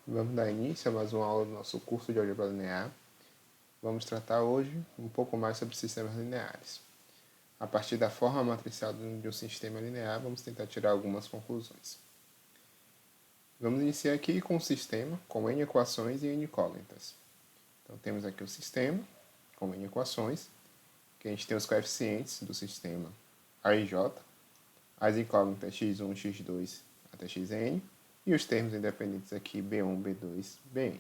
Vamos dar início a mais uma aula do nosso curso de Álgebra Linear. Vamos tratar hoje um pouco mais sobre sistemas lineares. A partir da forma matricial de um sistema linear, vamos tentar tirar algumas conclusões. Vamos iniciar aqui com um sistema com n equações e n incógnitas. Então temos aqui o sistema com n equações, que a gente tem os coeficientes do sistema A e J, as incógnitas x1, x2 até xn, e os termos independentes aqui b1, b2, bn.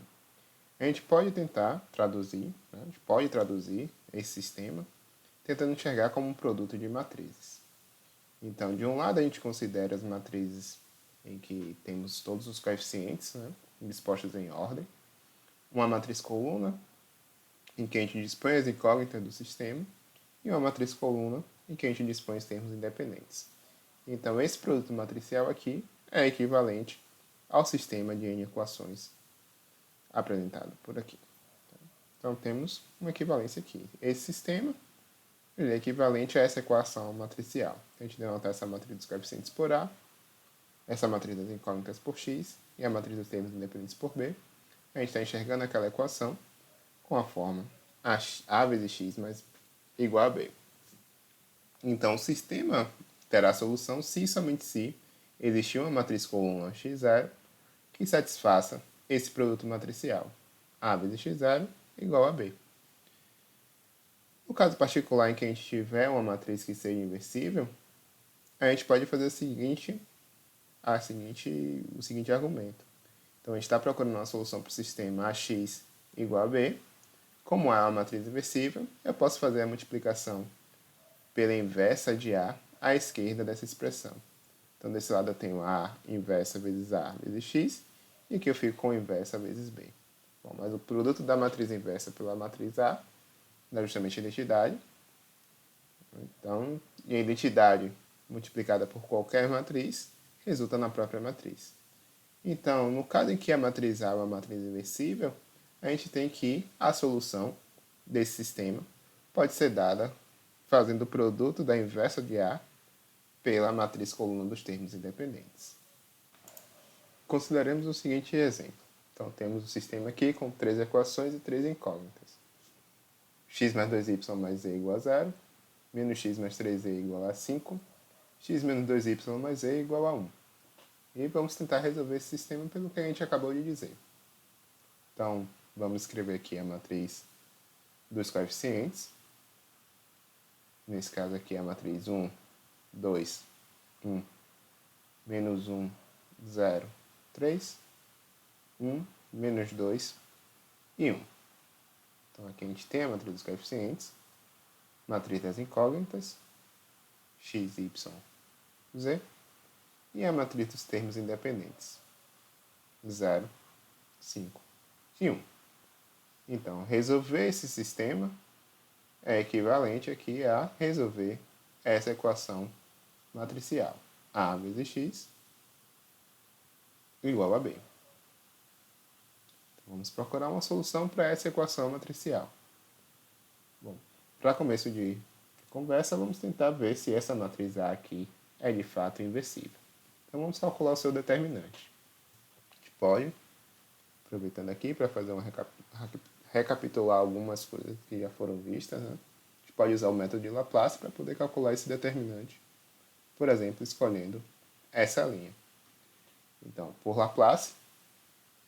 A gente pode tentar traduzir, a gente pode traduzir esse sistema tentando enxergar como um produto de matrizes. Então, de um lado a gente considera as matrizes em que temos todos os coeficientes, dispostos em ordem, uma matriz coluna, em que a gente dispõe as incógnitas do sistema, e uma matriz coluna, em que a gente dispõe os termos independentes. Então, esse produto matricial aqui é equivalente ao sistema de n equações apresentado por aqui. Então, temos uma equivalência aqui. Esse sistema ele é equivalente a essa equação matricial. A gente denota essa matriz dos coeficientes por A, essa matriz das incógnitas por X e a matriz dos termos independentes por B. A gente está enxergando aquela equação com a forma A vezes X mais igual a B. Então, o sistema terá solução se e somente se existir uma matriz coluna x0 que satisfaça esse produto matricial. A vezes x0 igual a B. No caso particular em que a gente tiver uma matriz que seja inversível, a gente pode fazer o seguinte argumento. Então, a gente está procurando uma solução para o sistema AX igual a B. Como A é uma matriz inversível, eu posso fazer a multiplicação pela inversa de A à esquerda dessa expressão. Então, desse lado eu tenho A inversa vezes A vezes X, e aqui eu fico com inversa vezes B. Bom, mas o produto da matriz inversa pela matriz A dá justamente a identidade. Então, e a identidade multiplicada por qualquer matriz resulta na própria matriz. Então, no caso em que a matriz A é uma matriz inversível, a gente tem que a solução desse sistema pode ser dada fazendo o produto da inversa de A pela matriz coluna dos termos independentes. Consideremos o seguinte exemplo. Então, temos o sistema aqui com 3 equações e 3 incógnitas. X mais 2y mais z igual a 0, menos x mais 3z igual a 5, x menos 2y mais z igual a 1. E vamos tentar resolver esse sistema pelo que a gente acabou de dizer. Então, vamos escrever aqui a matriz dos coeficientes. Nesse caso aqui, a matriz 1, 2, 1, menos 1, 0, 3, 1, menos 2 e 1. Então, aqui a gente tem a matriz dos coeficientes, matriz das incógnitas, x, y, z, e a matriz dos termos independentes, 0, 5 e 1. Então, resolver esse sistema é equivalente aqui a resolver essa equação matricial. A vezes x igual a b. Então, vamos procurar uma solução para essa equação matricial. Bom, para começo de conversa, vamos tentar ver se essa matriz A aqui é de fato inversível. Então, vamos calcular o seu determinante. A gente pode, aproveitando aqui para fazer recapitular algumas coisas que já foram vistas, A gente pode usar o método de Laplace para poder calcular esse determinante. Por exemplo, escolhendo essa linha. Então, por Laplace,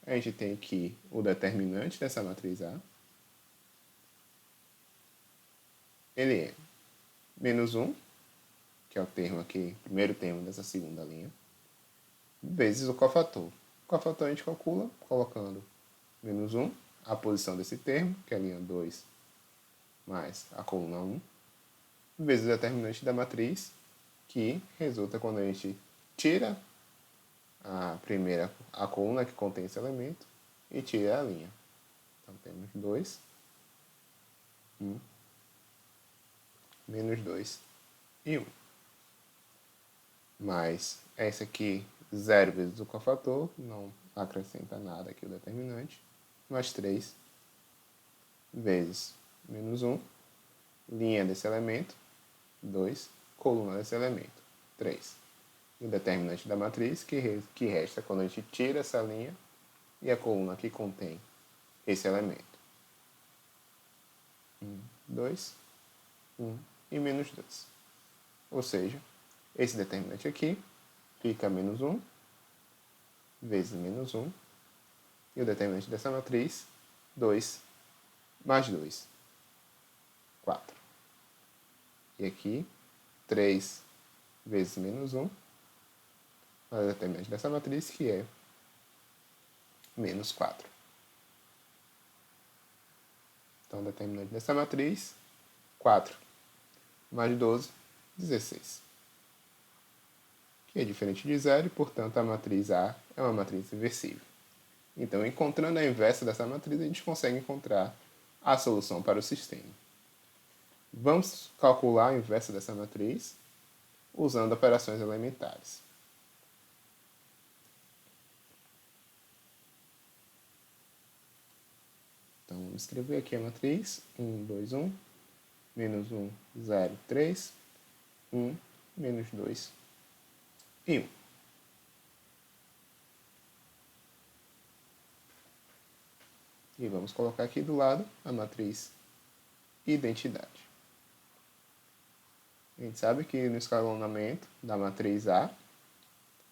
a gente tem aqui o determinante dessa matriz A. Ele é menos 1, que é o termo aqui, primeiro termo dessa segunda linha, vezes o cofator. O cofator a gente calcula colocando menos 1, a posição desse termo, que é a linha 2, mais a coluna 1, vezes o determinante da matriz, que resulta quando a gente tira a coluna que contém esse elemento e tira a linha. Então, temos 2, 1, menos 2 e 1. Mais esse aqui, 0 vezes o cofator, não acrescenta nada aqui o determinante, mais 3 vezes menos 1, linha desse elemento, 2, coluna desse elemento, 3. E o determinante da matriz, que resta quando a gente tira essa linha e a coluna que contém esse elemento. 1, 2, 1 e menos 2. Ou seja, esse determinante aqui fica menos 1 vezes menos 1, e o determinante dessa matriz, 2 mais 2, 4. E aqui, 3 vezes menos 1, o determinante dessa matriz, que é menos 4. Então, o determinante dessa matriz, 4 mais 12, 16. Que é diferente de zero e, portanto, a matriz A é uma matriz inversível. Então, encontrando a inversa dessa matriz, a gente consegue encontrar a solução para o sistema. Vamos calcular a inversa dessa matriz usando operações elementares. Então, vamos escrever aqui a matriz 1, 2, 1, menos 1, 0, 3, 1, menos 2 e 1. E vamos colocar aqui do lado a matriz identidade. A gente sabe que no escalonamento da matriz A,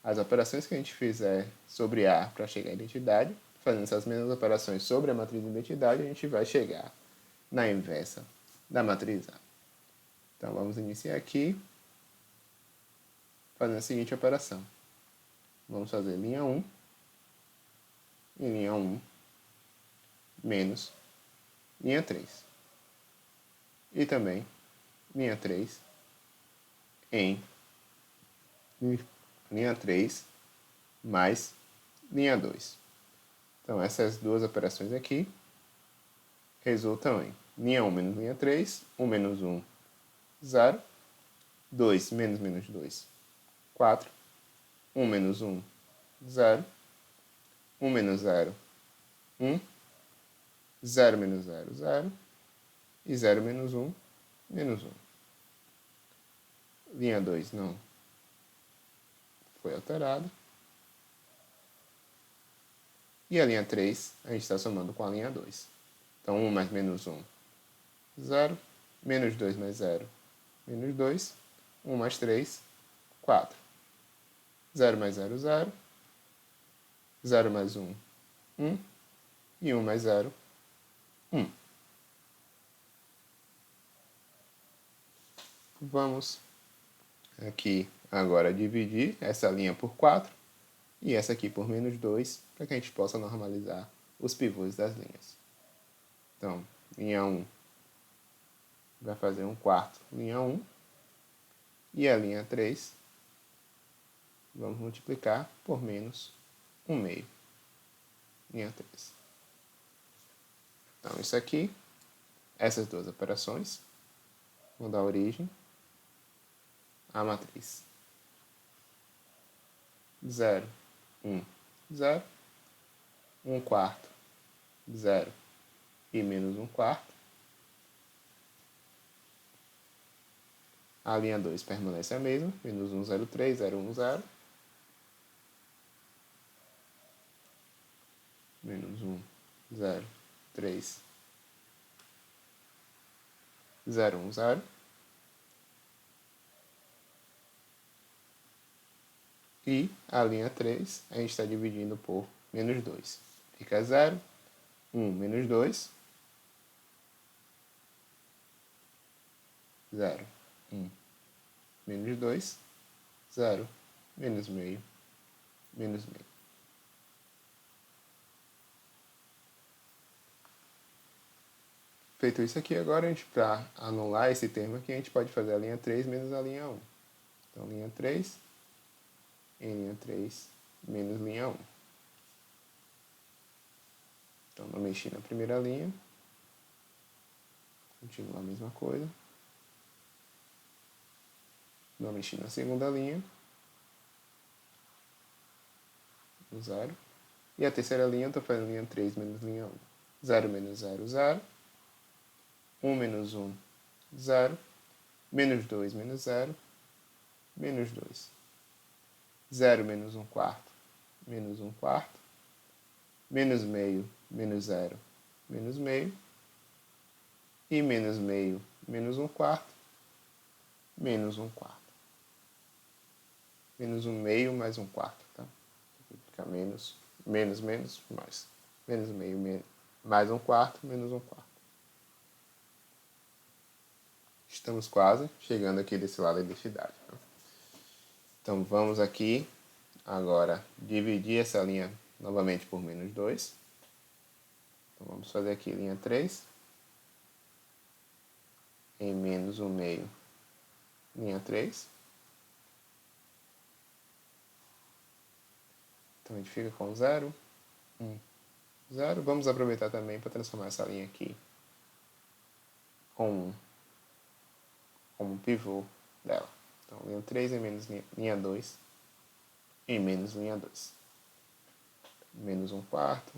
as operações que a gente fizer sobre A para chegar à identidade, fazendo essas mesmas operações sobre a matriz identidade, a gente vai chegar na inversa da matriz A. Então, vamos iniciar aqui fazendo a seguinte operação. Vamos fazer linha 1 e linha 1 menos linha 3. E também linha 3 em linha 3 mais linha 2. Então, essas duas operações aqui resultam em linha 1 menos linha 3, 1 menos 1, 0, 2 menos menos 2, 4, 1 menos 1, 0, 1 menos 0, 1, 0 menos 0, 0, e 0 menos 1, menos 1. Linha 2 não foi alterada. E a linha 3, a gente está somando com a linha 2. Então, 1 mais menos 1, 0. Menos 2 mais 0, menos 2. 1 mais 3, 4. 0 mais 0, 0. 0 mais 1, 1. E 1 mais 0, 1. Vamos aqui agora dividir essa linha por 4 e essa aqui por menos 2, para que a gente possa normalizar os pivôs das linhas. Então, linha 1 vai fazer 1/4 linha 1, e a linha 3 vamos multiplicar por menos 1/2 linha 3. Então, isso aqui, essas duas operações, vão dar origem à matriz 0, 1, 0, 1/4, 0 e menos 1/4. A linha 2 permanece a mesma, menos 1, 0, 3, 0, 1, 0. Menos 1, 0, 3, 0, 1, 0. E a linha 3, a gente está dividindo por menos 2. Fica 0, 1, menos 2. 0, 1, menos 2. 0, menos meio, menos meio. Feito isso aqui, agora a gente, para anular esse termo aqui, a gente pode fazer a linha 3 menos a linha 1. Então, linha 3 em linha 3 menos linha 1. Então, não mexi na primeira linha. Continua a mesma coisa. Não mexi na segunda linha. 0. E a terceira linha, eu estou fazendo linha 3 menos linha 1. 0 menos 0, 0. 1 menos 1, 0. Menos 2 menos 0. Menos 2. 0 menos 1/4, menos 1/4. menos meio, menos zero, menos meio, e menos meio, menos um quarto, menos um quarto. Menos um meio mais um quarto, tá? Fica menos, menos, menos, mais. Menos meio, mais um quarto, menos um quarto. Estamos quase chegando aqui desse lado da identidade. Tá? Então, vamos aqui agora dividir essa linha novamente por menos 2. Então, vamos fazer aqui linha 3. Em menos 1 meio, linha 3. Então, a gente fica com 0, 1, 0. Vamos aproveitar também para transformar essa linha aqui como pivô dela. Então, linha 3 em menos linha 2 em menos linha 2. Menos um quarto,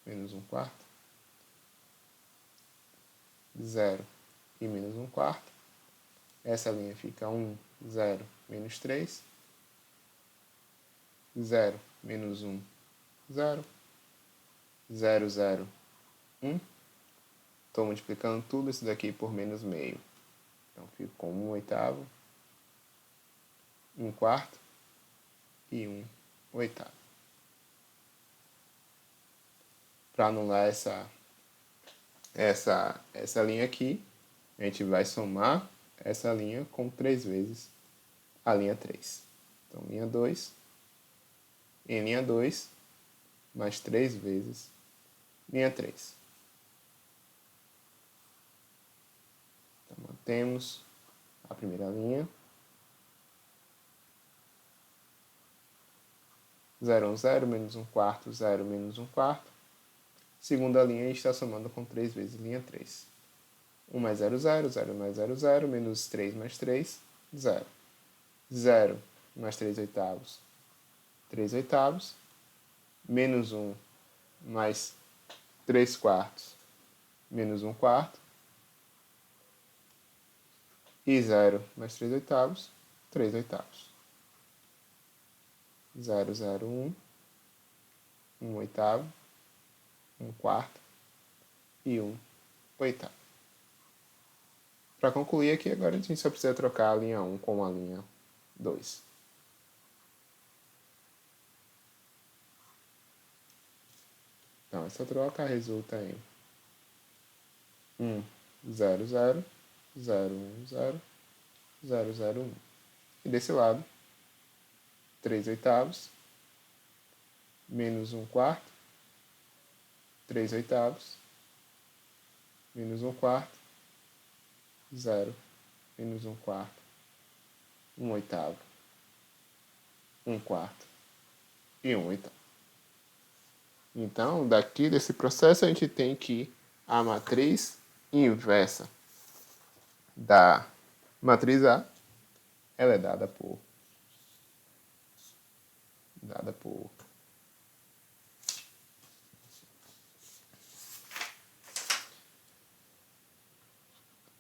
menos um quarto, 0 e menos um quarto. Essa linha fica 1, 0, menos 3. 0, menos 1, 0. 0, 0, 1. Estou multiplicando tudo isso daqui por menos meio. Então, fico com 1 oitavo, 1 quarto e 1 oitavo. Para anular essa linha aqui, a gente vai somar essa linha com 3 vezes a linha 3. Então, linha 2 em linha 2, mais 3 vezes linha 3. Então, mantemos a primeira linha. 0, 1, 0, menos 1 quarto, 0, menos 1 quarto. Segunda linha, a gente está somando com 3 vezes linha 3. 1 mais 0, 0, 0 mais 0, 0, menos 3 mais 3, 0. 0 mais 3 oitavos, 3 oitavos. Menos 1 mais 3 quartos, menos 1 quarto. E 0 mais 3 oitavos, 3 oitavos. 0, 0, 1, 1 oitavo, 1 quarto e 1 oitavo. Para concluir aqui, agora a gente só precisa trocar a linha 1 com a linha 2. Então, essa troca resulta em 1, 0, 0, 0, 1, 0, 0, 0, 1. E desse lado, 3 oitavos, menos 1 quarto, 3 oitavos, menos 1 quarto, 0, menos 1 quarto, 1 oitavo, 1 quarto e 1 oitavo. Então, daqui desse processo, a gente tem que a matriz inversa da matriz A, ela é dada por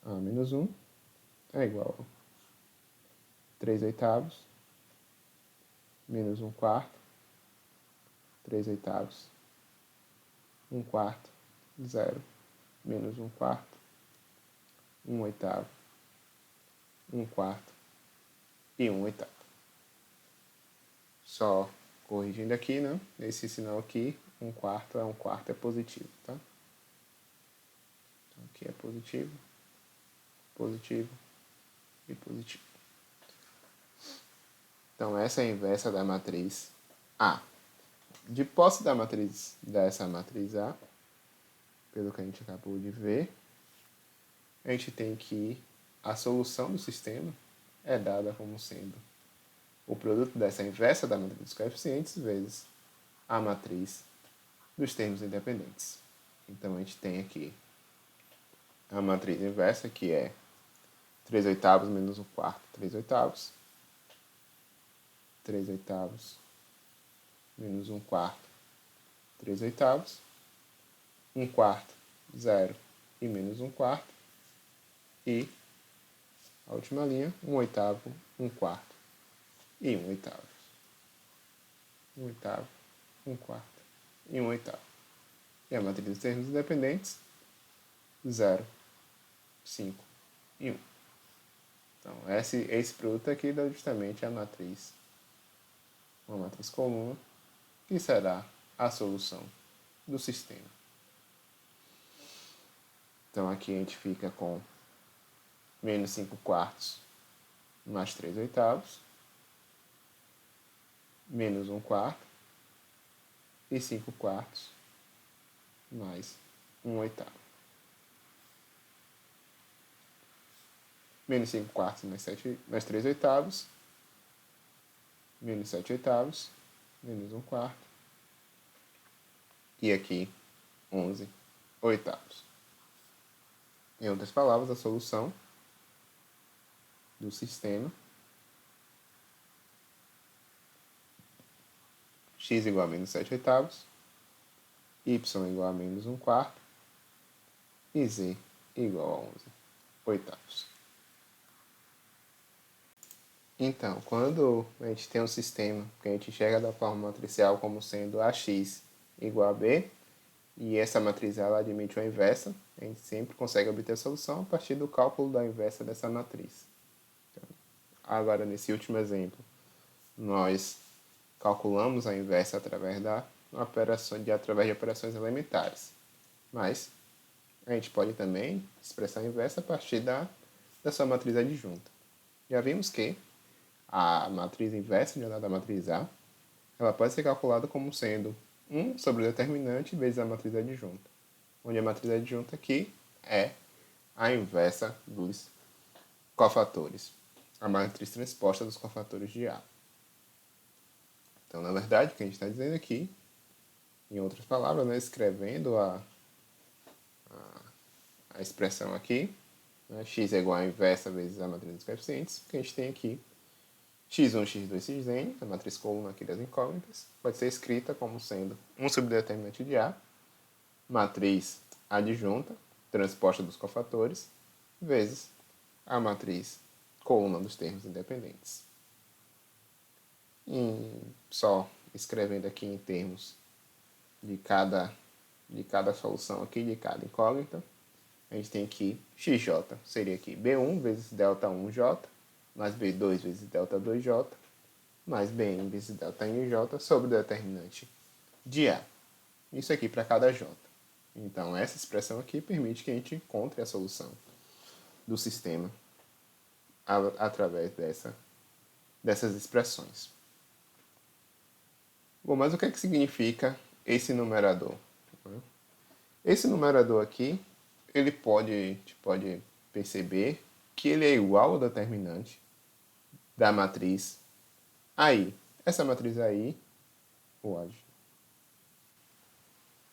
A menos 1 é igual a 3 oitavos, menos 1 quarto, 3 oitavos, 1 quarto, 0, menos 1 quarto, 1 oitavo, 1 quarto e 1 oitavo. Só corrigindo aqui, né? Esse sinal aqui, 1 quarto é positivo, tá? Então, aqui é positivo, positivo e positivo. Então, essa é a inversa da matriz A. De posse da matriz dessa matriz A, pelo que a gente acabou de ver, a gente tem que a solução do sistema é dada como sendo o produto dessa inversa da matriz dos coeficientes vezes a matriz dos termos independentes. Então, a gente tem aqui a matriz inversa, que é 3 oitavos menos 1 quarto, 3 oitavos. 3 oitavos menos 1 quarto, 3 oitavos. 1 quarto, 0 e menos 1 quarto. E a última linha, 1 oitavo, 1 quarto e 1 oitavo. 1 oitavo, 1 quarto e 1/8. E a matriz dos termos independentes, 0, 5 e 1. Então, esse produto aqui dá justamente a matriz, uma matriz coluna, que será a solução do sistema. Então, aqui a gente fica com menos 5 quartos mais 3 oitavos, menos 1 quarto, e 5 quartos mais 1 oitavo. Menos 5 quartos mais 3 oitavos, menos 7 oitavos, menos 1 quarto, e aqui 11 oitavos. Em outras palavras, a solução do sistema x igual a menos 7 oitavos, y igual a menos 1 quarto e z igual a 11 oitavos. Então, quando a gente tem um sistema que a gente enxerga da forma matricial como sendo ax igual a b, e essa matriz ela admite uma inversa, a gente sempre consegue obter a solução a partir do cálculo da inversa dessa matriz. Então, agora, nesse último exemplo, nós calculamos a inversa através de operações elementares. Mas a gente pode também expressar a inversa a partir da sua matriz adjunta. Já vimos que a matriz inversa de da matriz A, ela pode ser calculada como sendo 1 sobre o determinante vezes a matriz adjunta, onde a matriz adjunta aqui é a inversa dos cofatores, a matriz transposta dos cofatores de A. Então, na verdade, o que a gente está dizendo aqui, em outras palavras, né, escrevendo a expressão aqui, né, x é igual a inversa vezes a matriz dos coeficientes, que a gente tem aqui x1, x2, xn, a matriz coluna aqui das incógnitas, pode ser escrita como sendo 1 sobre o determinante de A, matriz adjunta, transposta dos cofatores, vezes a matriz coluna dos termos independentes. Só escrevendo aqui em termos de cada solução aqui, de cada incógnita, a gente tem aqui xj, seria aqui b1 vezes delta1j, mais b2 vezes delta2j, mais bn vezes delta1j sobre o determinante de A. Isso aqui para cada j. Então, essa expressão aqui permite que a gente encontre a solução do sistema através dessas expressões. Bom, mas o que é que significa esse numerador? Esse numerador aqui, a gente pode perceber que ele é igual ao determinante da matriz AI. Essa matriz AI,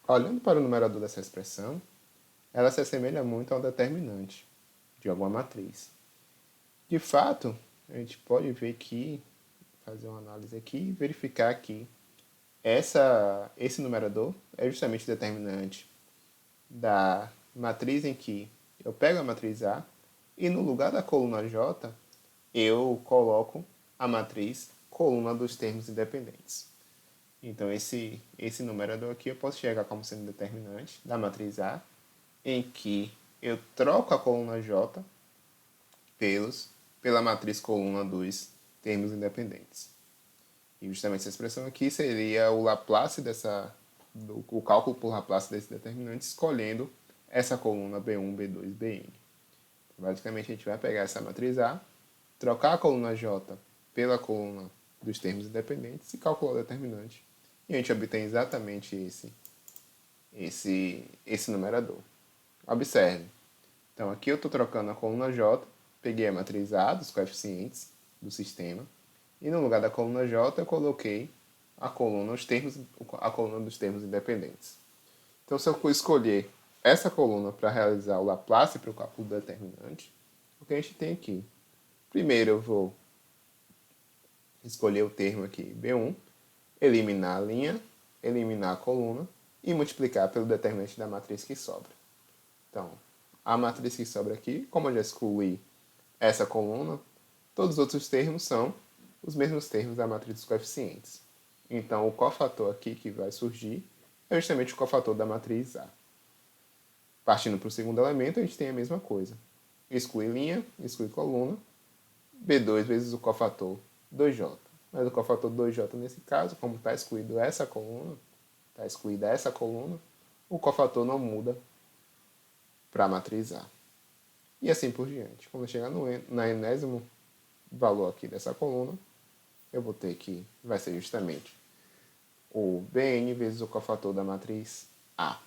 olhando para o numerador dessa expressão, ela se assemelha muito ao determinante de alguma matriz. De fato, a gente pode ver que, fazer uma análise aqui e verificar que esse numerador é justamente o determinante da matriz em que eu pego a matriz A e no lugar da coluna J eu coloco a matriz coluna dos termos independentes. Então, esse numerador aqui eu posso chegar como sendo determinante da matriz A, em que eu troco a coluna J pela matriz coluna dos termos independentes. E justamente essa expressão aqui seria o Laplace o cálculo por Laplace desse determinante, escolhendo essa coluna B1, B2, Bn. Basicamente, a gente vai pegar essa matriz A, trocar a coluna J pela coluna dos termos independentes e calcular o determinante. E a gente obtém exatamente esse numerador. Observe. Então, aqui eu estou trocando a coluna J, peguei a matriz A dos coeficientes do sistema, e no lugar da coluna J eu coloquei a coluna dos termos independentes. Então, se eu escolher essa coluna para realizar o Laplace para o cálculo determinante, o que a gente tem aqui? Primeiro eu vou escolher o termo aqui B1, eliminar a linha, eliminar a coluna e multiplicar pelo determinante da matriz que sobra. Então, a matriz que sobra aqui, como eu já excluí essa coluna, todos os outros termos são os mesmos termos da matriz dos coeficientes. Então, o cofator aqui que vai surgir é justamente o cofator da matriz A. Partindo para o segundo elemento, a gente tem a mesma coisa. Exclui linha, exclui coluna, B2 vezes o cofator 2J. Mas o cofator 2J, nesse caso, como está excluída essa coluna, o cofator não muda para a matriz A. E assim por diante. Quando eu chegar na enésimo valor aqui dessa coluna, eu vou ter que vai ser justamente o Bn vezes o cofator da matriz A.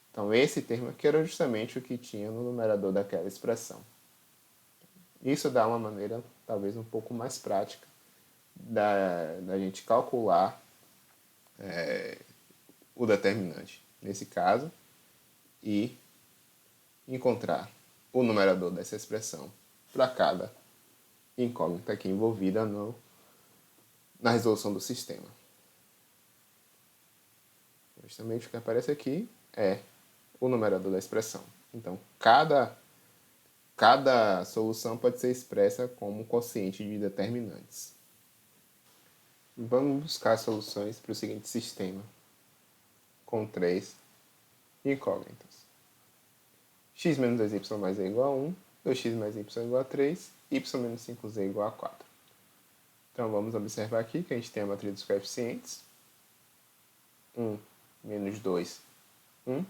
Então, esse termo aqui era justamente o que tinha no numerador daquela expressão. Isso dá uma maneira, talvez, um pouco mais prática da gente calcular o determinante, nesse caso, e encontrar o numerador dessa expressão para cada incógnita aqui envolvida na resolução do sistema. Justamente o que aparece aqui é o numerador da expressão. Então, cada solução pode ser expressa como quociente de determinantes. Vamos buscar soluções para o seguinte sistema, com 3 incógnitas. X menos 2y mais z igual a 1, 2x mais y igual a 3, y menos 5z igual a 4. Então, vamos observar aqui que a gente tem a matriz dos coeficientes. 1 menos 2, 1.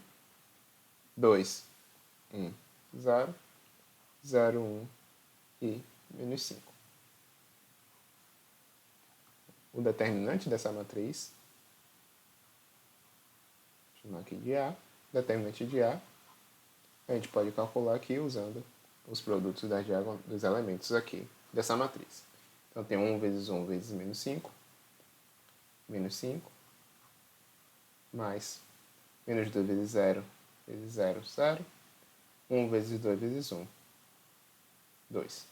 2, 1, 0. 0, 1 e menos 5. O determinante dessa matriz, vou chamar aqui de A, determinante de A, a gente pode calcular aqui usando os produtos dos elementos aqui dessa matriz. Então, tem 1 vezes 1 vezes menos 5, mais menos 2 vezes 0 vezes 0, 0, 1 vezes 2 vezes 1, 2.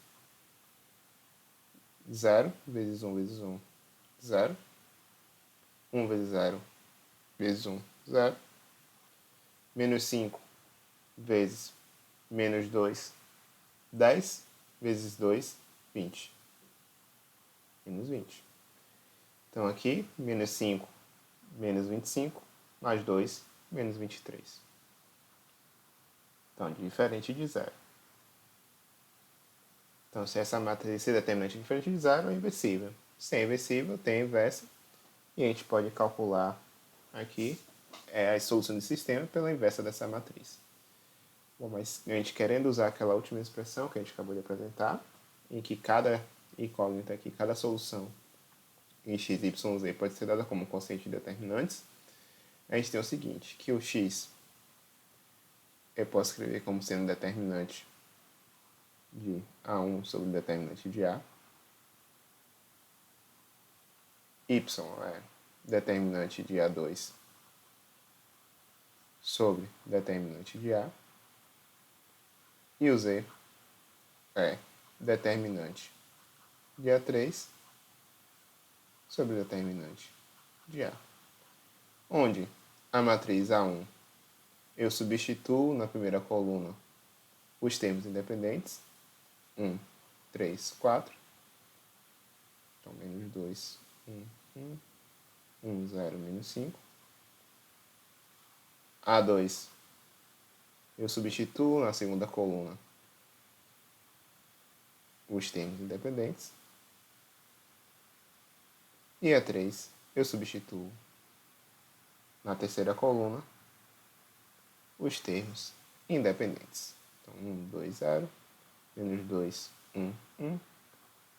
0 vezes 1 vezes 1, 0. 1 vezes 0 vezes 1, 0. Menos 5 vezes menos 2, 10. Vezes 2, 20. Menos 20. Então, aqui, menos 5, menos 25, mais 2, menos 23. Então, diferente de 0. Então, se essa matriz se determinante diferente de 0, é inversível. Se é inversível, tem a inversa. E a gente pode calcular aqui a solução do sistema pela inversa dessa matriz. Bom, mas a gente querendo usar aquela última expressão que a gente acabou de apresentar, em que cada incógnita aqui, cada solução em x, y, z pode ser dada como quociente de determinantes, a gente tem o seguinte, que o x eu posso escrever como sendo determinante de A1 sobre determinante de A. Y é determinante de A2 sobre determinante de A. E o Z é determinante de A3 sobre determinante de A. Onde a matriz A1 eu substituo na primeira coluna os termos independentes. 1, 3, 4. Então, menos 2, 1, 1, 0, menos 5. A2 eu substituo na segunda coluna os termos independentes. E A3 eu substituo na terceira coluna os termos independentes. Então, 1, 2, 0, menos 2, 1, 1,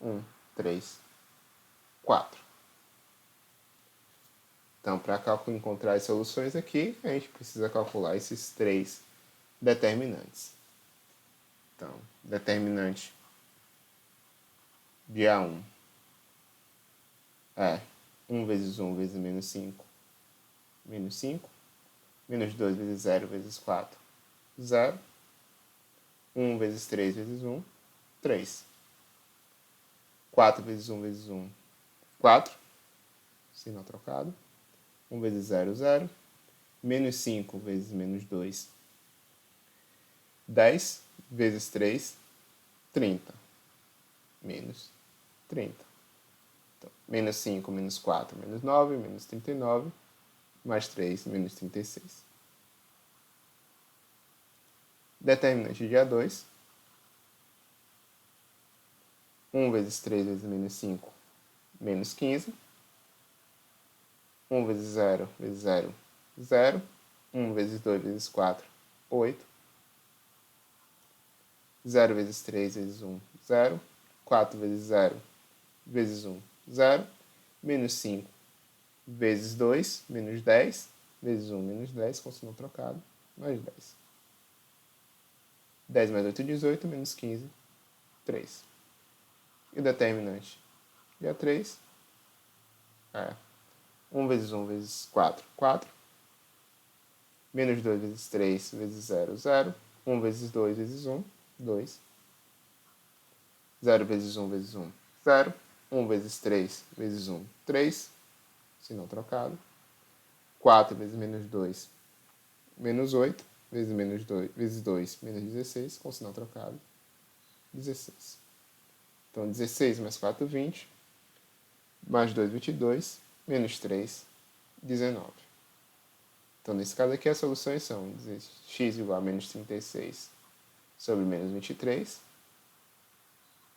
1, 3, 4. Então, para encontrar as soluções aqui, a gente precisa calcular esses 3 determinantes. Então, determinante de A1 é 1 vezes 1 vezes menos 5, menos 5. Menos 2 vezes 0 vezes 4, 0. 1 vezes 3 vezes 1, 3. 4 vezes 1 vezes 1, 4. Sinal trocado. 1 vezes 0, 0. Menos 5 vezes menos 2, 10. Vezes 3, 30. Menos 30. Então, menos 5, menos 4, menos 9, menos 39. mais 3 menos 36. Determinante de A2. 1 vezes 3 vezes menos 5, menos 15. 1 vezes 0 vezes 0, 0. 1 vezes 2 vezes 4, 8. 0 vezes 3 vezes 1, 0. 4 vezes 0 vezes 1, 0. Menos 5 vezes 2, menos 10. Vezes 1, menos 10, com sinal trocado, mais 10. 10 mais 8, 18, menos 15, 3. E o determinante de A3 é 1 vezes 1 vezes 4, 4. Menos 2 vezes 3 vezes 0, 0. 1 vezes 2 vezes 1, 2. 0 vezes 1 vezes 1, 0. 1 vezes 3 vezes 1, 3. Sinal trocado. 4 vezes menos 2, menos 8. Vezes menos 2, vezes 2, menos 16. Com sinal trocado. 16. Então, 16 mais 4, 20. Mais 2, 22. Menos 3, 19. Então, nesse caso aqui, as soluções são x igual a menos 36 sobre menos 23,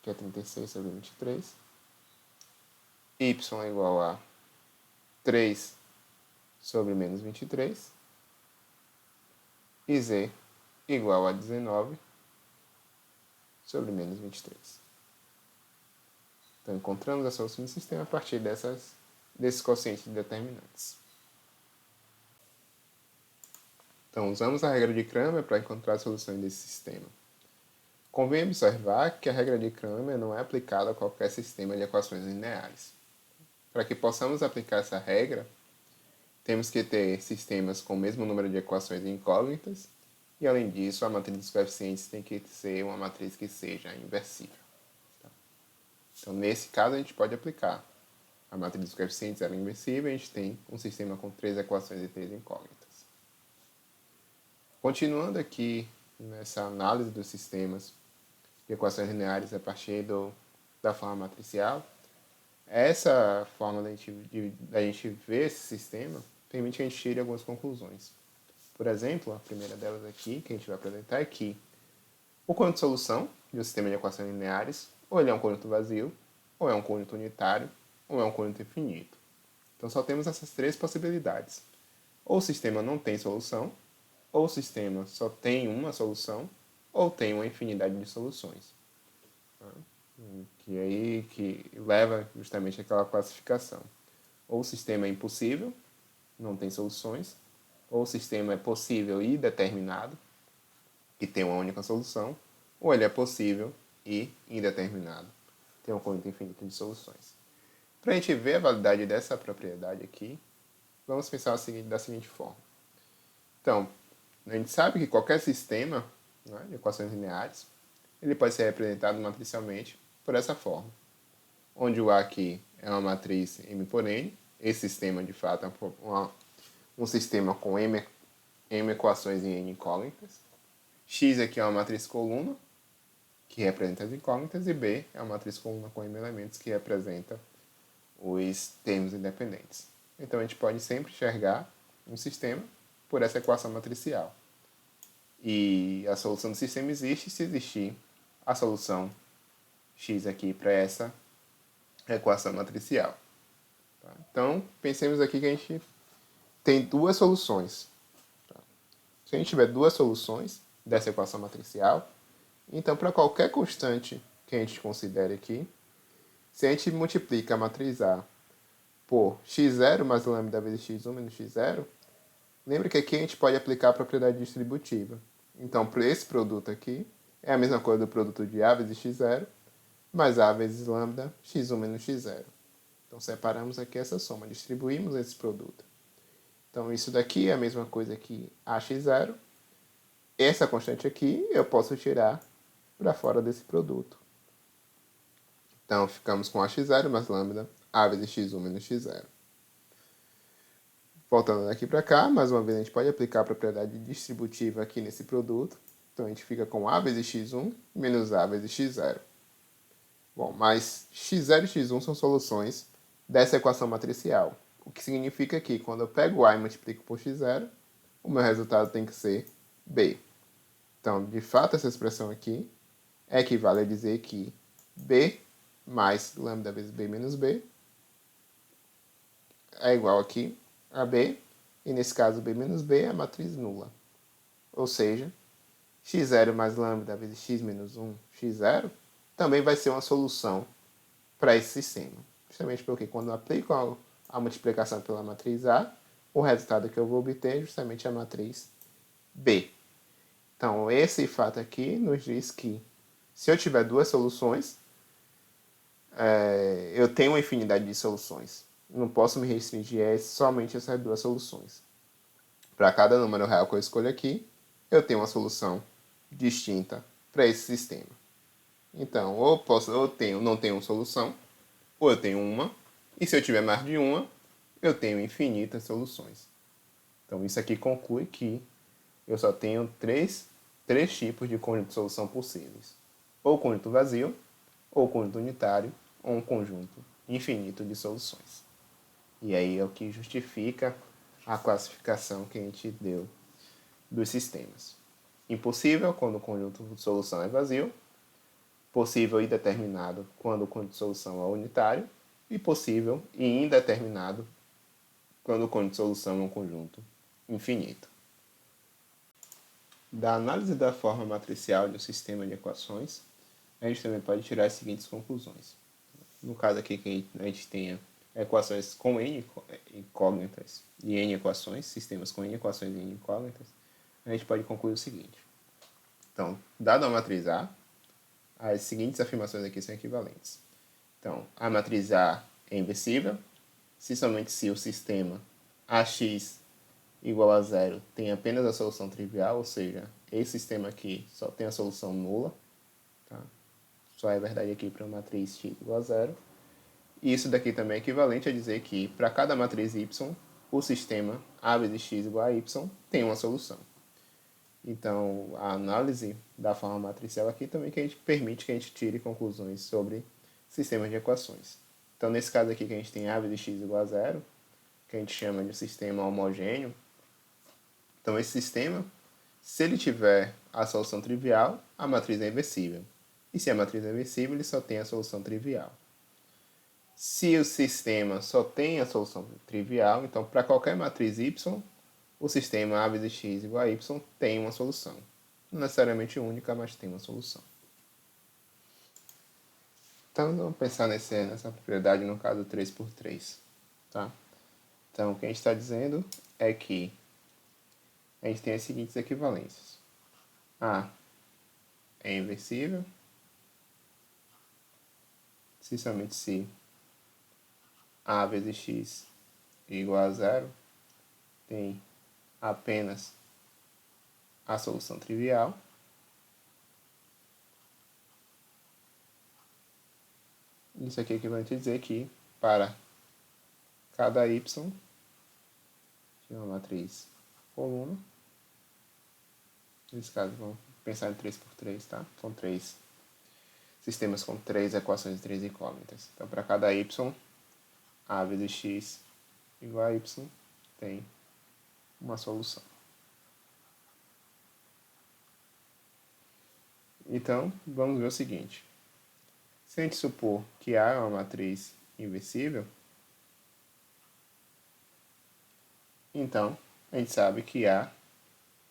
que é 36 sobre 23. Y é igual a 3 sobre menos 23. E z igual a 19 sobre menos 23. Então, encontramos a solução do sistema a partir desses quocientes determinantes. Então, usamos a regra de Cramer para encontrar as soluções desse sistema. Convém observar que a regra de Cramer não é aplicada a qualquer sistema de equações lineares. Para que possamos aplicar essa regra, temos que ter sistemas com o mesmo número de equações incógnitas e, além disso, a matriz dos coeficientes tem que ser uma matriz que seja inversível. Então, nesse caso, a gente pode aplicar. A matriz dos coeficientes é inversível e a gente tem um sistema com 3 equações e 3 incógnitas. Continuando aqui nessa análise dos sistemas de equações lineares a partir da forma matricial, essa forma da gente ver esse sistema permite que a gente tire algumas conclusões. Por exemplo, a primeira delas aqui, que a gente vai apresentar, é que o conjunto de solução de um sistema de equações lineares, ou ele é um conjunto vazio, ou é um conjunto unitário, ou é um conjunto infinito. Então só temos essas 3 possibilidades. Ou o sistema não tem solução, ou o sistema só tem uma solução, ou tem uma infinidade de soluções. Que leva justamente àquela classificação. Ou o sistema é impossível, não tem soluções, ou o sistema é possível e determinado, que tem uma única solução, ou ele é possível e indeterminado, tem um conjunto infinito de soluções. Para a gente ver a validade dessa propriedade aqui, vamos pensar da seguinte forma. Então, a gente sabe que qualquer sistema, né, de equações lineares, ele pode ser representado matricialmente por essa forma, onde o A aqui é uma matriz M por N. Esse sistema, de fato, é um sistema com M equações em N incógnitas. X aqui é uma matriz coluna, que representa as incógnitas, e B é uma matriz coluna com M elementos, que representa os termos independentes. Então, a gente pode sempre enxergar um sistema por essa equação matricial. E a solução do sistema existe se existir a solução x aqui para essa equação matricial. Tá? Então, pensemos aqui que a gente tem 2 soluções. Tá? Se a gente tiver 2 soluções dessa equação matricial, então, para qualquer constante que a gente considere aqui, se a gente multiplica a matriz A por x0 mais lambda vezes x1 menos x0, lembra que aqui a gente pode aplicar a propriedade distributiva. Então, para esse produto aqui, é a mesma coisa do produto de A vezes x0, mais A vezes lambda, x1 menos x0. Então, separamos aqui essa soma, distribuímos esse produto. Então, isso daqui é a mesma coisa que AX0. Essa constante aqui eu posso tirar para fora desse produto. Então, ficamos com AX0 mais lambda, A vezes x1 menos x0. Voltando daqui para cá, mais uma vez a gente pode aplicar a propriedade distributiva aqui nesse produto. Então, a gente fica com A vezes x1 menos A vezes x0. Bom, mas x0 e x1 são soluções dessa equação matricial. O que significa que quando eu pego A e multiplico por x0, o meu resultado tem que ser B. Então, de fato, essa expressão aqui equivale a dizer que B mais lambda vezes B menos B é igual aqui a B, e nesse caso B menos B é a matriz nula. Ou seja, x0 mais lambda vezes x menos 1, x0, também vai ser uma solução para esse sistema. Justamente porque quando eu aplico a multiplicação pela matriz A, o resultado que eu vou obter é justamente a matriz B. Então, esse fato aqui nos diz que se eu tiver duas soluções, eu tenho uma infinidade de soluções. Não posso me restringir a somente essas duas soluções. Para cada número real que eu escolho aqui, eu tenho uma solução distinta para esse sistema. Então, ou não tenho solução, ou eu tenho uma, e se eu tiver mais de uma, eu tenho infinitas soluções. Então, isso aqui conclui que eu só tenho três tipos de conjunto de solução possíveis. Ou conjunto vazio, ou conjunto unitário, ou um conjunto infinito de soluções. E aí é o que justifica a classificação que a gente deu dos sistemas. Impossível quando o conjunto de solução é vazio, possível e determinado quando o conjunto de solução é unitário, e possível e indeterminado quando o conjunto de solução é um conjunto infinito. Da análise da forma matricial de um sistema de equações, a gente também pode tirar as seguintes conclusões. No caso aqui que a gente tenha equações com n incógnitas e n equações, sistemas com n equações e n incógnitas, a gente pode concluir o seguinte. Então, dada a matriz A, as seguintes afirmações aqui são equivalentes. Então, a matriz A é inversível, se somente se o sistema AX igual a zero tem apenas a solução trivial, ou seja, esse sistema aqui só tem a solução nula, tá? Só é verdade aqui para a matriz x igual a zero. E isso daqui também é equivalente a dizer que para cada matriz y, o sistema A vezes x igual a y tem uma solução. Então, a análise da forma matricial aqui também que a gente permite que a gente tire conclusões sobre sistemas de equações. Então, nesse caso aqui que a gente tem A vezes x igual a zero, que a gente chama de sistema homogêneo. Então, esse sistema, se ele tiver a solução trivial, a matriz é inversível. E se a matriz é inversível, ele só tem a solução trivial. Se o sistema só tem a solução trivial, então para qualquer matriz y, o sistema A vezes x igual a y tem uma solução. Não necessariamente única, mas tem uma solução. Então vamos pensar nessa propriedade no caso 3×3. Tá? Então o que a gente está dizendo é que a gente tem as seguintes equivalências. A é inversível, se somente se A vezes x igual a zero tem apenas a solução trivial. Isso aqui é equivalente a dizer que para cada y, que é uma matriz coluna, nesse caso vamos pensar em 3×3, tá? São três sistemas com três equações e três incógnitas. Então, para cada y, A vezes x igual a y tem uma solução. Então, vamos ver o seguinte. Se a gente supor que A é uma matriz inversível, então a gente sabe que A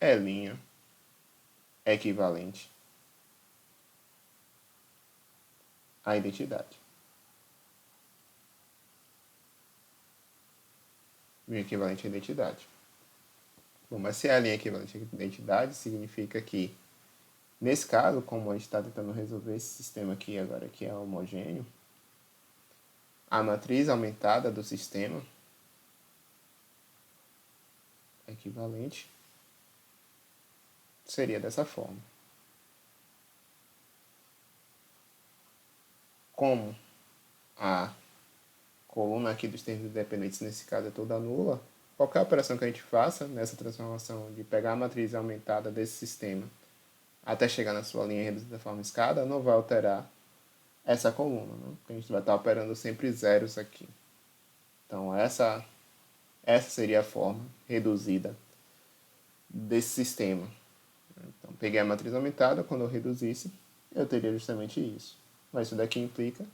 é linha equivalente à identidade. Linha equivalente à identidade. Bom, mas se é a linha equivalente à identidade, significa que, nesse caso, como a gente está tentando resolver esse sistema aqui agora, que é homogêneo, a matriz aumentada do sistema equivalente seria dessa forma. Como a coluna aqui dos termos independentes, nesse caso, é toda nula, qualquer operação que a gente faça nessa transformação de pegar a matriz aumentada desse sistema até chegar na sua linha reduzida da forma escada, não vai alterar essa coluna, né? Porque a gente vai estar operando sempre zeros aqui. Então, essa essa seria a forma reduzida desse sistema. Então, peguei a matriz aumentada, quando eu reduzisse, eu teria justamente isso. Mas isso daqui implica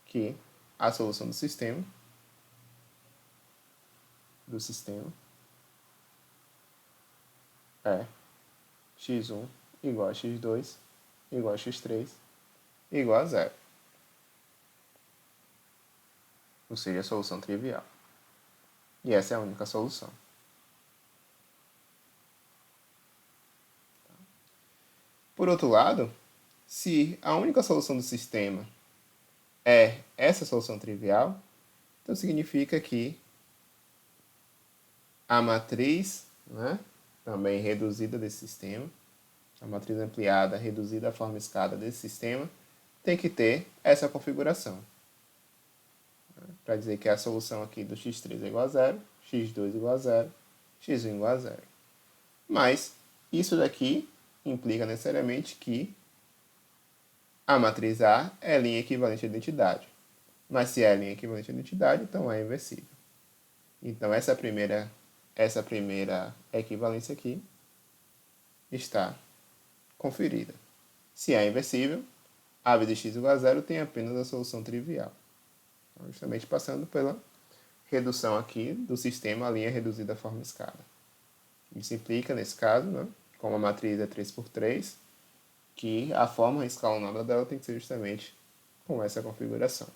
que a solução do sistema é x1 igual a x2 igual a x3 igual a zero. Ou seja, a solução trivial. E essa é a única solução. Por outro lado, se a única solução do sistema é essa solução trivial, então significa que a matriz, né, também reduzida desse sistema, a matriz ampliada, reduzida à forma escada desse sistema, tem que ter essa configuração. Para dizer que a solução aqui do x3 é igual a zero, x2 igual a zero, x1 igual a zero. Mas isso daqui implica necessariamente que a matriz A é linha equivalente à identidade. Mas se é linha equivalente à identidade, então é inversível. Então essa primeira equivalência aqui está conferida. Se é inversível, a de x igual a zero tem apenas a solução trivial. Então, justamente passando pela redução aqui do sistema à linha reduzida à forma escada. Isso implica, nesse caso, né, como a matriz é 3×3, que a forma escalonada dela tem que ser justamente com essa configuração.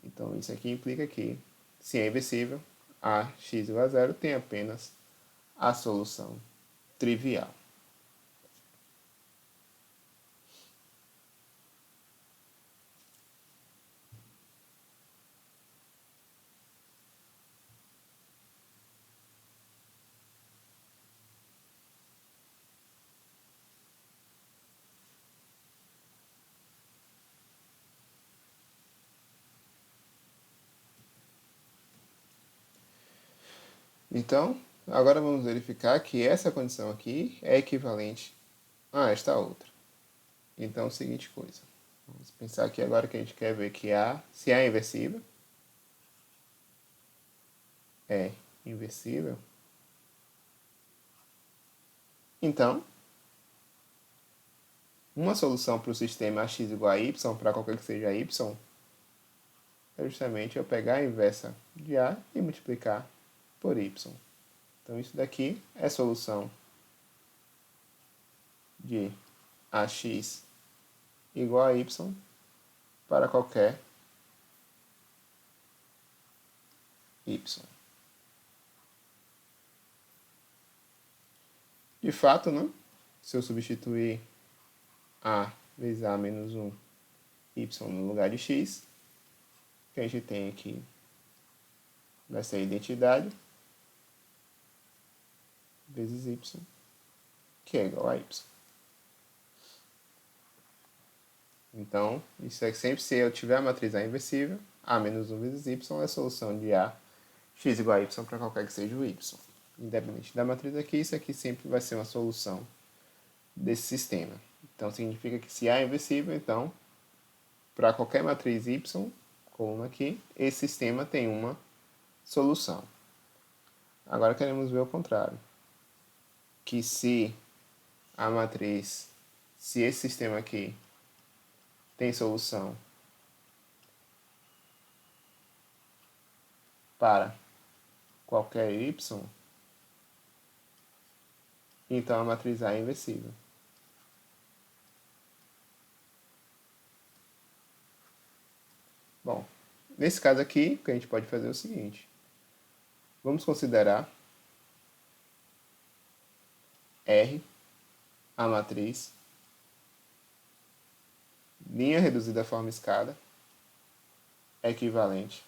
Então, isso aqui implica que, se é inversível, a x igual a zero tem apenas a solução trivial. Então, agora vamos verificar que essa condição aqui é equivalente a esta outra. Então, é a seguinte coisa. Vamos pensar aqui agora que a gente quer ver que se A é inversível, então, uma solução para o sistema x igual a y, para qualquer que seja y, é justamente eu pegar a inversa de A e multiplicar por y. Então, isso daqui é solução de ax igual a y para qualquer y. De fato, né? Se eu substituir a vezes a menos 1 y no lugar de x, o que a gente tem aqui vai ser a identidade vezes y, que é igual a y. Então, isso é que sempre se eu tiver a matriz A inversível, A menos 1 vezes y é a solução de A x igual a y para qualquer que seja o y. Independente da matriz aqui, isso aqui sempre vai ser uma solução desse sistema. Então, significa que se A é inversível, então, para qualquer matriz y, como aqui, esse sistema tem uma solução. Agora queremos ver o contrário. Que se esse sistema aqui tem solução para qualquer y, então a matriz A é inversível. Bom, nesse caso aqui, o que a gente pode fazer é o seguinte. Vamos considerar R, a matriz, linha reduzida à forma escada, equivalente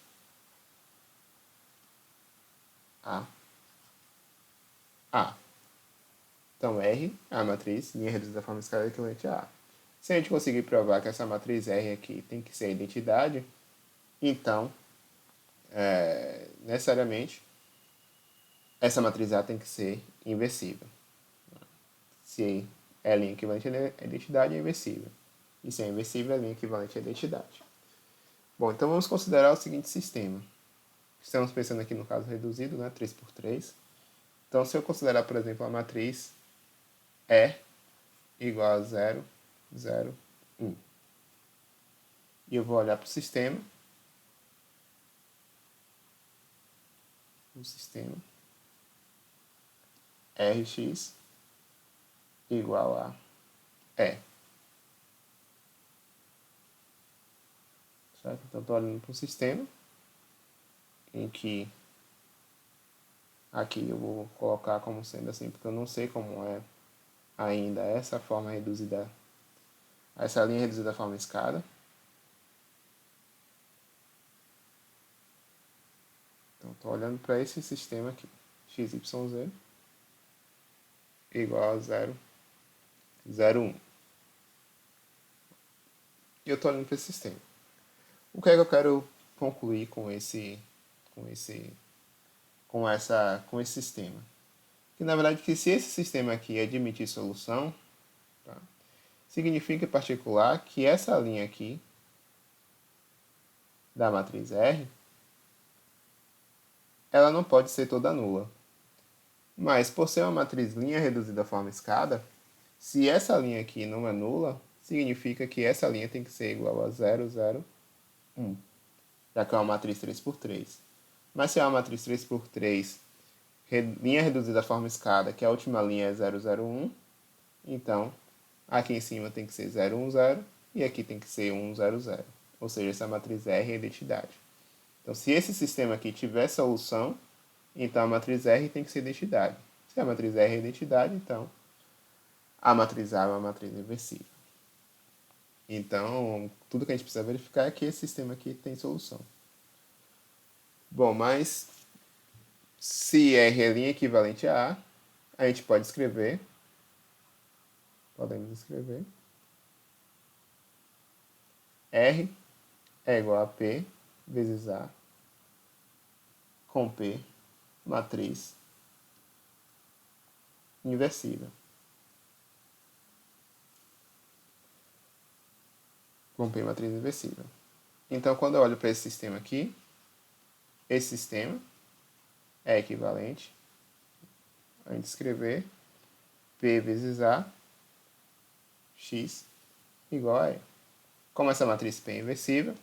a A. Então, R, a matriz, linha reduzida à forma escada, é equivalente a A. Se a gente conseguir provar que essa matriz R aqui tem que ser a identidade, então, necessariamente, essa matriz A tem que ser inversível. Se é a linha equivalente à identidade, é inversível. E se é inversível, é a linha equivalente à identidade. Bom, então vamos considerar o seguinte sistema. Estamos pensando aqui no caso reduzido, né? 3 por 3. Então, se eu considerar, por exemplo, a matriz E igual a 0, 0, 1. E eu vou olhar para o sistema. O sistema Rx igual a E. Certo? Então, estou olhando para o sistema, em que aqui eu vou colocar como sendo assim, porque eu não sei como é ainda essa forma reduzida, essa linha reduzida da forma escada. Então, estou olhando para esse sistema aqui, XYZ igual a 0, 0, 1. E eu estou olhando para esse sistema. O que é que eu quero concluir com esse sistema? Que na verdade que se esse sistema aqui admitir solução, tá, significa em particular que essa linha aqui da matriz R, ela não pode ser toda nula. Mas por ser uma matriz linha reduzida à forma escada, se essa linha aqui não é nula, significa que essa linha tem que ser igual a 0, 0, 1, já que é uma matriz 3 por 3. Mas se é uma matriz 3 por 3, linha reduzida à forma escada, que a última linha é 0, 0, 1, então aqui em cima tem que ser 0, 1, 0 e aqui tem que ser 1, 0, 0. Ou seja, essa matriz R é identidade. Então, se esse sistema aqui tiver solução, então a matriz R tem que ser identidade. Se a matriz R é identidade, então a matriz A é uma matriz inversível. Então, tudo que a gente precisa verificar é que esse sistema aqui tem solução. Bom, mas se R é linha equivalente a A, a gente pode escrever, podemos escrever, R é igual a P vezes A com P, matriz inversível. Com P, matriz inversível. Então, quando eu olho para esse sistema aqui, esse sistema é equivalente a gente escrever P vezes A, X igual a E. Como essa matriz P é inversível,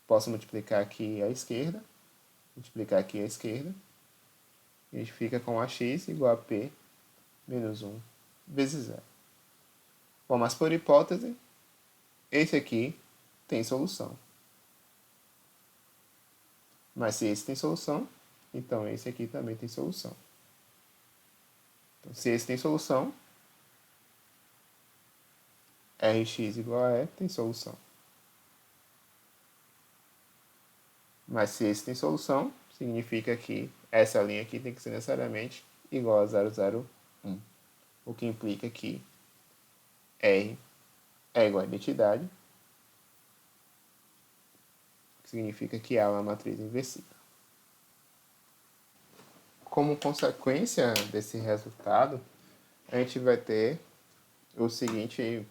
posso multiplicar aqui à esquerda, multiplicar aqui à esquerda, e a gente fica com AX igual a P menos 1 vezes 0. Bom, mas por hipótese, esse aqui tem solução. Mas se esse tem solução, então esse aqui também tem solução. Então, se esse tem solução, Rx igual a E tem solução. Mas se esse tem solução, significa que essa linha aqui tem que ser necessariamente igual a 0, 0, 1. O que implica que R é igual a identidade, que significa que A é uma matriz inversível. Como consequência desse resultado, a gente vai ter o seguinte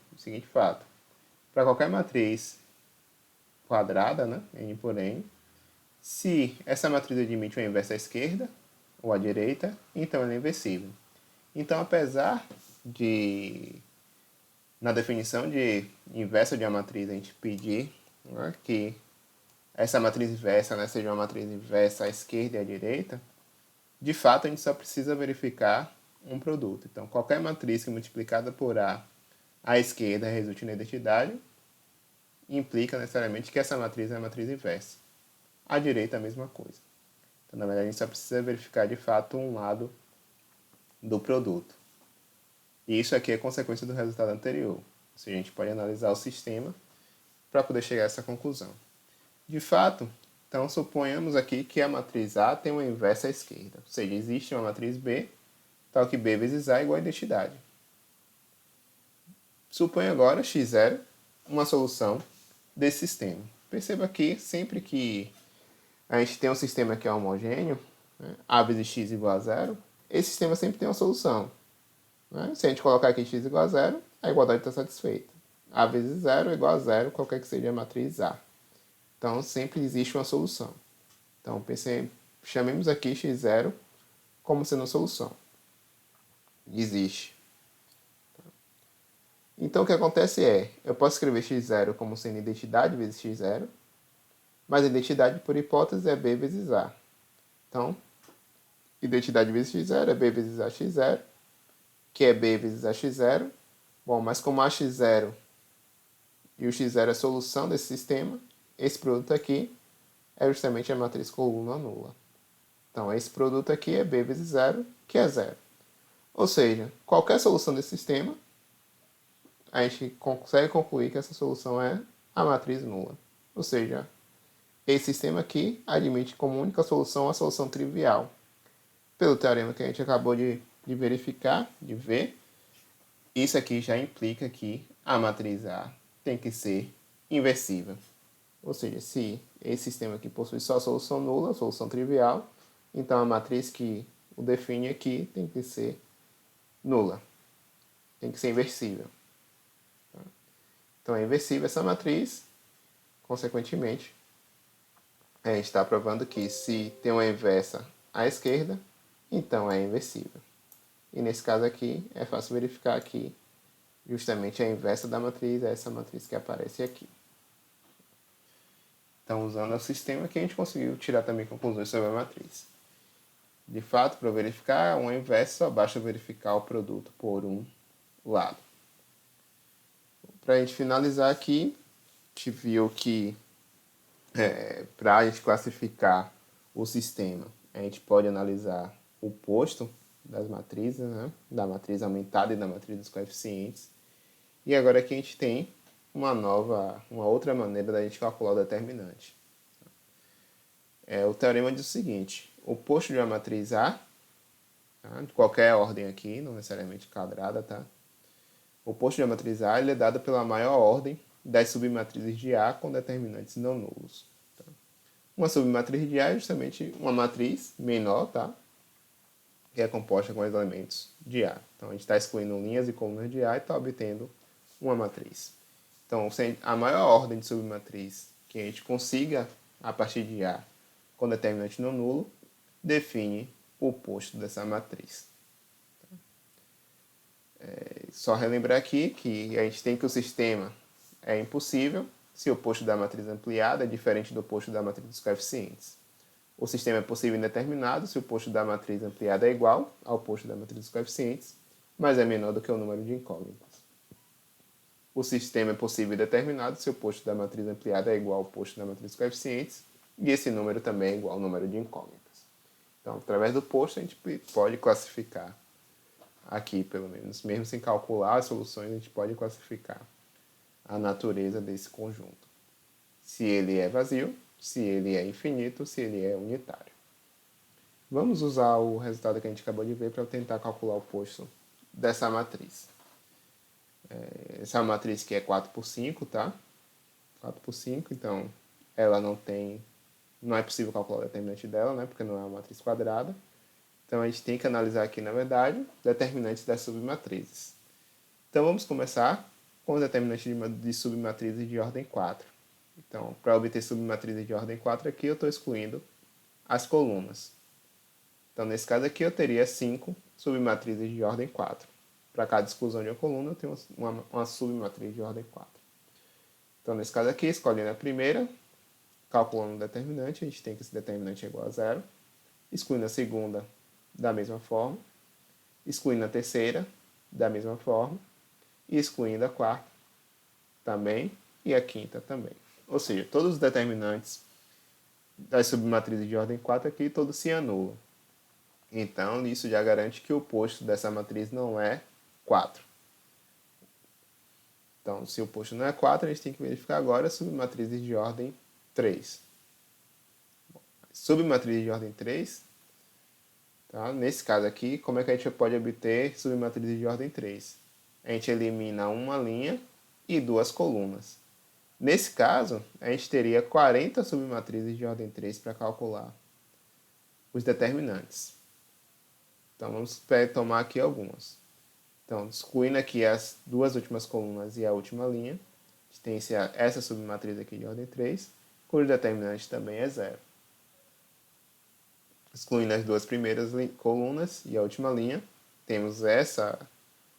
fato. Para qualquer matriz quadrada, né, n por n, se essa matriz admite uma inversa à esquerda ou à direita, então ela é inversível. Então, apesar de, na definição de inversa de uma matriz, a gente pedir, né, que essa matriz inversa, né, seja uma matriz inversa à esquerda e à direita, de fato a gente só precisa verificar um produto. Então, qualquer matriz que multiplicada por A à esquerda resulte na identidade, implica necessariamente que essa matriz é a matriz inversa. À direita, a mesma coisa. Então, na verdade, a gente só precisa verificar de fato um lado do produto. E isso aqui é consequência do resultado anterior. Ou seja, a gente pode analisar o sistema para poder chegar a essa conclusão. De fato, então suponhamos aqui que a matriz A tem uma inversa à esquerda. Ou seja, existe uma matriz B, tal que B vezes A é igual a identidade. Suponha agora x0 uma solução desse sistema. Perceba que sempre que a gente tem um sistema que é homogêneo, né, A vezes x igual a 0, esse sistema sempre tem uma solução. Né? Se a gente colocar aqui x igual a 0, a igualdade está satisfeita. A vezes 0 é igual a 0, qualquer que seja a matriz A. Então, sempre existe uma solução. Então, chamemos aqui x0 como sendo a solução. Existe. Então, o que acontece é, eu posso escrever x0 como sendo identidade vezes x0, mas a identidade, por hipótese, é b vezes a. Então, identidade vezes x0 é b vezes a x0, que é b vezes a x0. Bom, mas como a x0 e o x0 é a solução desse sistema, esse produto aqui é justamente a matriz coluna nula. Então, esse produto aqui é b vezes 0, que é 0. Ou seja, qualquer solução desse sistema, a gente consegue concluir que essa solução é a matriz nula. Ou seja, esse sistema aqui admite como única solução a solução trivial. Pelo teorema que a gente acabou de verificar, de ver, isso aqui já implica que a matriz A tem que ser inversível. Ou seja, se esse sistema aqui possui só solução nula, solução trivial, então a matriz que o define aqui tem que ser nula. Tem que ser inversível. Então é inversível essa matriz, consequentemente, a gente está provando que se tem uma inversa à esquerda, então é inversível. E nesse caso aqui, é fácil verificar que justamente a inversa da matriz é essa matriz que aparece aqui. Então, usando o sistema aqui, a gente conseguiu tirar também conclusões sobre a matriz. De fato, para verificar uma inversa, só basta verificar o produto por um lado. Para a gente finalizar aqui, a gente viu que para a gente classificar o sistema, a gente pode analisar o posto das matrizes, né? Da matriz aumentada e da matriz dos coeficientes. E agora aqui a gente tem uma outra maneira da gente calcular o determinante. O teorema diz o seguinte: o posto de uma matriz A, tá? De qualquer ordem aqui, não necessariamente quadrada, tá? O posto de uma matriz A ele é dado pela maior ordem das submatrizes de A com determinantes não nulos. Tá? Uma submatriz de A é justamente uma matriz menor, tá? Que é composta com os elementos de A. Então a gente está excluindo linhas e colunas de A e está obtendo uma matriz. Então, a maior ordem de submatriz que a gente consiga a partir de A com determinante não nulo define o posto dessa matriz. Só relembrar aqui que a gente tem que o sistema é impossível se o posto da matriz ampliada é diferente do posto da matriz dos coeficientes. O sistema é possível indeterminado se o posto da matriz ampliada é igual ao posto da matriz dos coeficientes, mas é menor do que o número de incógnitas. O sistema é possível indeterminado se o posto da matriz ampliada é igual ao posto da matriz dos coeficientes, e esse número também é igual ao número de incógnitas. Então, através do posto, a gente pode classificar aqui, pelo menos, mesmo sem calcular as soluções, a gente pode classificar a natureza desse conjunto. Se ele é vazio, se ele é infinito, se ele é unitário. Vamos usar o resultado que a gente acabou de ver para tentar calcular o posto dessa matriz. Essa é uma matriz que é 4 por 5, tá? 4 por 5, então ela não é possível calcular o determinante dela, né? Porque não é uma matriz quadrada. Então a gente tem que analisar aqui, na verdade, determinantes das submatrizes. Então vamos começar com os determinantes de submatrizes de ordem 4. Então, para obter submatrizes de ordem 4 aqui, eu estou excluindo as colunas. Então, nesse caso aqui, eu teria 5 submatrizes de ordem 4. Para cada exclusão de uma coluna, eu tenho uma submatriz de ordem 4. Então, nesse caso aqui, escolhendo a primeira, calculando o determinante, a gente tem que esse determinante é igual a 0. Excluindo a segunda, da mesma forma. Excluindo a terceira, da mesma forma. E excluindo a quarta, também. E a quinta, também. Ou seja, todos os determinantes das submatrizes de ordem 4 aqui, todos se anulam. Então, isso já garante que o posto dessa matriz não é 4. Então, se o posto não é 4, a gente tem que verificar agora as submatrizes de ordem 3. Submatriz de ordem 3, tá? Nesse caso aqui, como é que a gente pode obter submatrizes de ordem 3? A gente elimina uma linha e duas colunas. Nesse caso, a gente teria 40 submatrizes de ordem 3 para calcular os determinantes. Então, vamos tomar aqui algumas. Então, excluindo aqui as duas últimas colunas e a última linha, a gente tem essa submatriz aqui de ordem 3, cujo determinante também é 0. Excluindo as duas primeiras colunas e a última linha, temos essa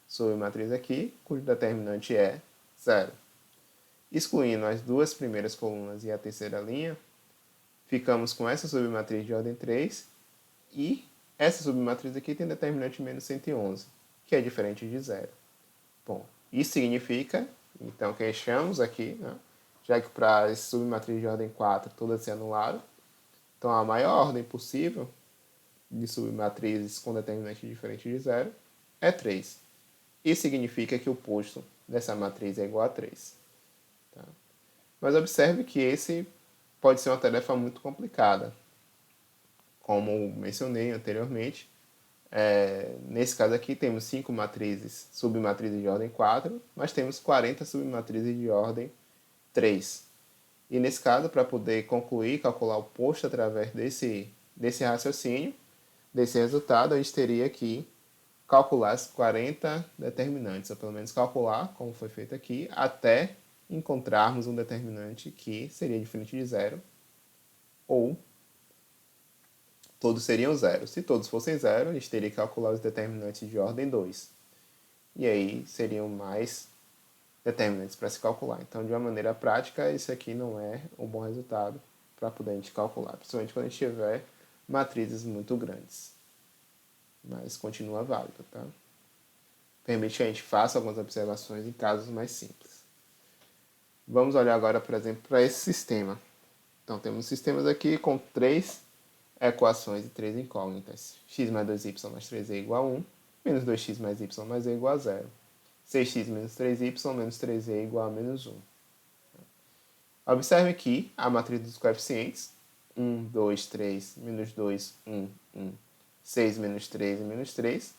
submatriz aqui, cujo determinante é 0. Excluindo as duas primeiras colunas e a terceira linha, ficamos com essa submatriz de ordem 3 e essa submatriz aqui tem determinante menos 111, que é diferente de 0. Bom, isso significa, então, que achamos aqui, né, já que para essa submatriz de ordem 4 todas se anularam, então a maior ordem possível de submatrizes com determinante diferente de 0 é 3. Isso significa que o posto dessa matriz é igual a 3. Tá? Mas observe que esse pode ser uma tarefa muito complicada. Como mencionei anteriormente, nesse caso aqui temos 5 matrizes, submatrizes de ordem 4, mas temos 40 submatrizes de ordem 3. E nesse caso, para poder concluir, calcular o posto através desse raciocínio, desse resultado, a gente teria que calcular as 40 determinantes, ou pelo menos calcular, como foi feito aqui, até encontrarmos um determinante que seria diferente de 0, ou todos seriam 0. Se todos fossem 0, a gente teria que calcular os determinantes de ordem 2. E aí seriam mais determinantes para se calcular. Então, de uma maneira prática, isso aqui não é um bom resultado para poder a gente calcular, principalmente quando a gente tiver matrizes muito grandes. Mas continua válido, tá? Permite que a gente faça algumas observações em casos mais simples. Vamos olhar agora, por exemplo, para esse sistema. Então, temos sistemas aqui com 3 equações e 3 incógnitas. X mais 2y mais 3e igual a 1, menos 2x mais y mais e igual a 0. 6x menos 3y menos 3e igual a menos 1. Observe que a matriz dos coeficientes, 1, 2, 3, menos 2, 1, 1, 6, menos 3 e menos 3,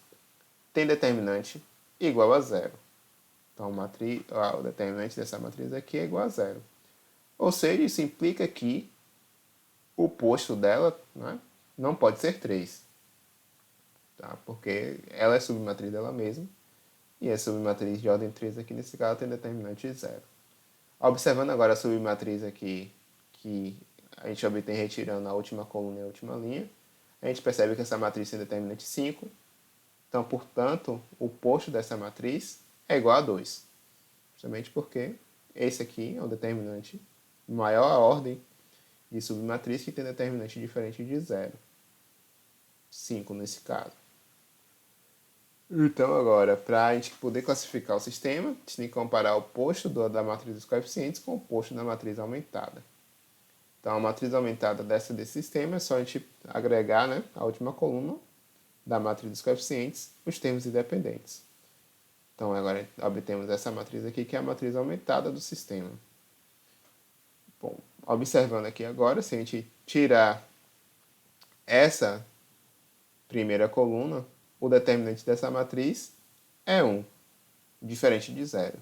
tem determinante igual a 0. Então, o determinante dessa matriz aqui é igual a 0. Ou seja, isso implica que o posto dela, né, não pode ser 3. Tá? Porque ela é submatriz dela mesma. E a submatriz de ordem 3 aqui, nesse caso, tem determinante 0. Observando agora a submatriz aqui, que a gente obtém retirando a última coluna e a última linha, a gente percebe que essa matriz tem determinante 5. Então, portanto, o posto dessa matriz é igual a 2. Justamente porque esse aqui é um determinante maior a ordem de submatriz que tem determinante diferente de 0. 5 nesse caso. Então, agora, para a gente poder classificar o sistema, a gente tem que comparar o posto da matriz dos coeficientes com o posto da matriz aumentada. Então, a matriz aumentada desse sistema é só a gente agregar, né, a última coluna da matriz dos coeficientes, os termos independentes. Então, agora obtemos essa matriz aqui, que é a matriz aumentada do sistema. Bom, observando aqui agora, se a gente tirar essa primeira coluna, o determinante dessa matriz é 1, diferente de 0.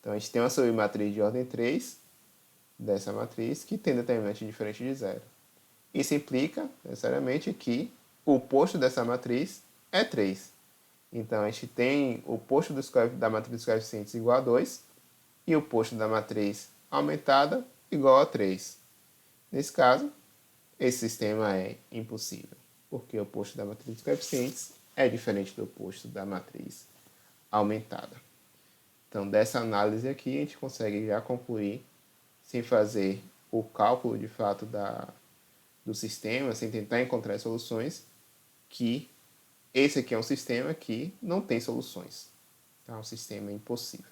Então, a gente tem uma submatriz de ordem 3 dessa matriz que tem determinante diferente de 0. Isso implica, necessariamente, que o posto dessa matriz é 3. Então, a gente tem o posto da matriz dos coeficientes igual a 2 e o posto da matriz aumentada igual a 3. Nesse caso, esse sistema é impossível, porque o posto da matriz dos coeficientes é diferente do posto da matriz aumentada. Então, dessa análise aqui, a gente consegue já concluir, sem fazer o cálculo de fato do sistema, sem tentar encontrar soluções, que esse aqui é um sistema que não tem soluções. Então, é um sistema impossível.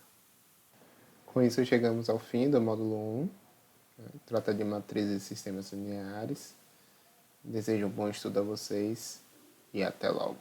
Com isso, chegamos ao fim do módulo 1. Trata de matrizes e sistemas lineares. Desejo um bom estudo a vocês e até logo.